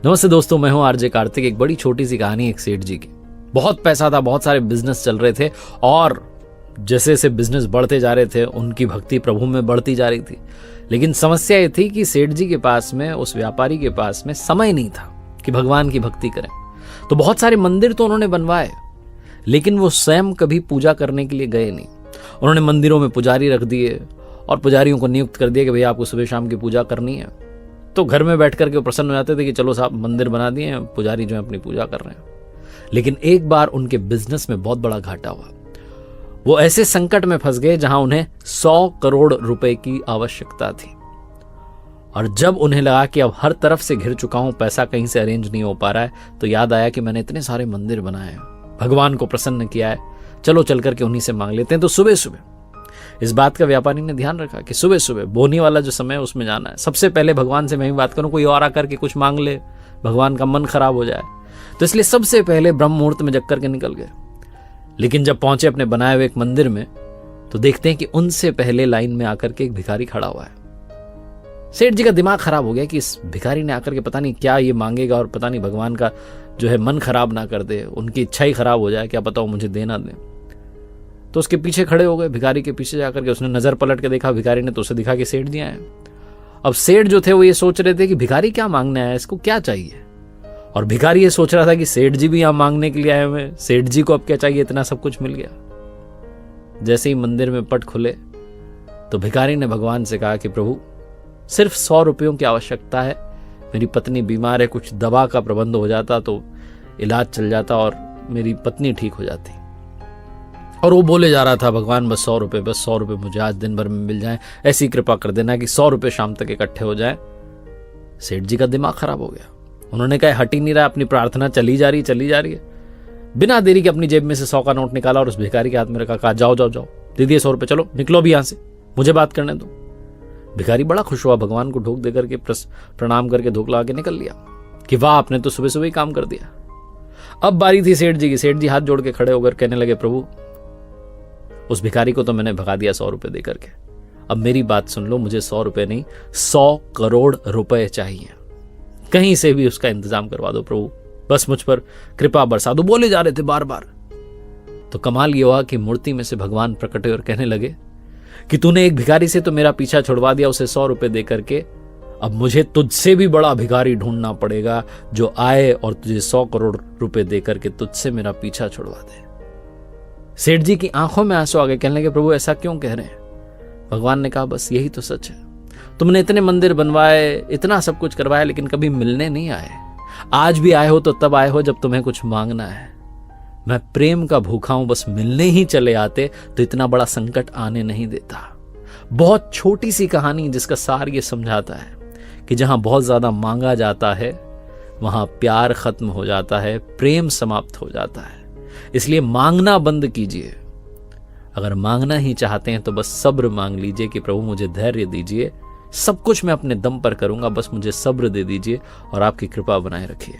नमस्ते दोस्तों, मैं हूं आरजे कार्तिक। एक बड़ी छोटी सी कहानी एक सेठ जी की। बहुत पैसा था, बहुत सारे बिजनेस चल रहे थे और जैसे जैसे बिजनेस बढ़ते जा रहे थे उनकी भक्ति प्रभु में बढ़ती जा रही थी। लेकिन समस्या ये थी कि सेठ जी के पास में, उस व्यापारी के पास में समय नहीं था कि भगवान की भक्ति करें। तो बहुत सारे मंदिर तो उन्होंने बनवाए, लेकिन वो स्वयं कभी पूजा करने के लिए गए नहीं। उन्होंने मंदिरों में पुजारी रख दिए और पुजारियों को नियुक्त कर दिया कि भैया आपको सुबह शाम की पूजा करनी है। तो घर में बैठ करके प्रसन्न हो जाते थे कि चलो साहब मंदिर बना दिए हैं, पुजारी जो है अपनी पूजा कर रहे हैं। लेकिन एक बार उनके बिजनेस में बहुत बड़ा घाटा हुआ। वो ऐसे संकट में फंस गए जहां उन्हें 100 करोड़ रुपए की आवश्यकता थी। और जब उन्हें लगा कि अब हर तरफ से घिर चुका हूं, पैसा कहीं से अरेंज नहीं हो पा रहा है, तो याद आया कि मैंने इतने सारे मंदिर बनाए हैं, भगवान को प्रसन्न किया है, चलो चल करके उन्हीं से मांग लेते हैं। तो सुबह सुबह इस बात का व्यापारी ने ध्यान रखा कि सुबह सुबह बोनी वाला जो समय है उसमें जाना है। सबसे पहले भगवान से मैं ही बात करूं, कोई और आकर के कुछ मांग ले, भगवान का मन खराब हो जाए। तो इसलिए सबसे पहले ब्रह्म मुहूर्त में जग करके निकल गए। लेकिन जब पहुंचे अपने बनाए हुए एक मंदिर में, तो देखते हैं कि उनसे पहले लाइन में आकर के एक भिखारी खड़ा हुआ है। सेठ जी का दिमाग खराब हो गया कि इस भिखारी ने आकर के पता नहीं क्या ये मांगेगा और पता नहीं भगवान का जो है मन खराब ना कर दे, उनकी इच्छा ही खराब हो जाए, क्या पता वो मुझे देना दे। तो उसके पीछे खड़े हो गए। भिखारी के पीछे जाकर के उसने नजर पलट के देखा भिखारी ने, तो उसे दिखा कि सेठ जी आए। अब सेठ जो थे वो ये सोच रहे थे कि भिखारी क्या मांगने आया है, इसको क्या चाहिए। और भिखारी ये सोच रहा था कि सेठ जी भी यहां मांगने के लिए आए हुए, सेठ जी को अब क्या चाहिए, इतना सब कुछ मिल गया। जैसे ही मंदिर में पट खुले तो भिखारी ने भगवान से कहा कि प्रभु सिर्फ 100 रुपयों की आवश्यकता है, मेरी पत्नी बीमार है, कुछ दवा का प्रबंध हो जाता तो इलाज चल जाता और मेरी पत्नी ठीक हो जाती। और वो बोले जा रहा था, भगवान बस 100 रुपये, बस 100 रुपये मुझे आज दिन भर में मिल जाए, ऐसी कृपा कर देना कि 100 रुपये शाम तक इकट्ठे हो जाए। सेठ जी का दिमाग खराब हो गया। उन्होंने कहा हट ही नहीं रहा, अपनी प्रार्थना चली जा रही है। बिना देरी के अपनी जेब में से 100 का नोट निकाला और उस भिखारी के हाथ में रखा, कहा जाओ जाओ जाओ, दे दिए 100 रुपये, चलो निकलो भी यहां से, मुझे बात करने दो। भिखारी बड़ा खुश हुआ, भगवान को ढोक देकर के प्रणाम करके धोख लगा के निकल लिया कि वाह आपने तो सुबह सुबह ही काम कर दिया। अब बारी थी सेठ जी की। सेठ जी हाथ जोड़ के खड़े होकर कहने लगे, प्रभु उस भिखारी को तो मैंने भगा दिया 100 रुपये देकर के, अब मेरी बात सुन लो, मुझे 100 रुपये नहीं 100 करोड़ रुपए चाहिए। कहीं से भी उसका इंतजाम करवा दो प्रभु, बस मुझ पर कृपा बरसा दो। बोले जा रहे थे बार बार। तो कमाल ये हुआ कि मूर्ति में से भगवान प्रकटे और कहने लगे कि तूने एक भिखारी से तो मेरा पीछा छुड़वा दिया, उसे 100 रुपये देकर के, अब मुझे तुझसे भी बड़ा भिखारी ढूंढना पड़ेगा जो आए और तुझे 100 करोड़ रुपए देकर के तुझसे मेरा पीछा छुड़वा दे। सेठ जी की आंखों में आंसू आ गए। कहने लगे, प्रभु ऐसा क्यों कह रहे हैं। भगवान ने कहा, बस यही तो सच है, तुमने इतने मंदिर बनवाए, इतना सब कुछ करवाया, लेकिन कभी मिलने नहीं आए। आज भी आए हो तो तब आए हो जब तुम्हें कुछ मांगना है। मैं प्रेम का भूखा हूं, बस मिलने ही चले आते तो इतना बड़ा संकट आने नहीं देता। बहुत छोटी सी कहानी जिसका सार ये समझाता है कि जहां बहुत ज्यादा मांगा जाता है वहां प्यार खत्म हो जाता है, प्रेम समाप्त हो जाता है। इसलिए मांगना बंद कीजिए। अगर मांगना ही चाहते हैं तो बस सब्र मांग लीजिए कि प्रभु मुझे धैर्य दीजिए, सब कुछ मैं अपने दम पर करूंगा, बस मुझे सब्र दे दीजिए और आपकी कृपा बनाए रखिए।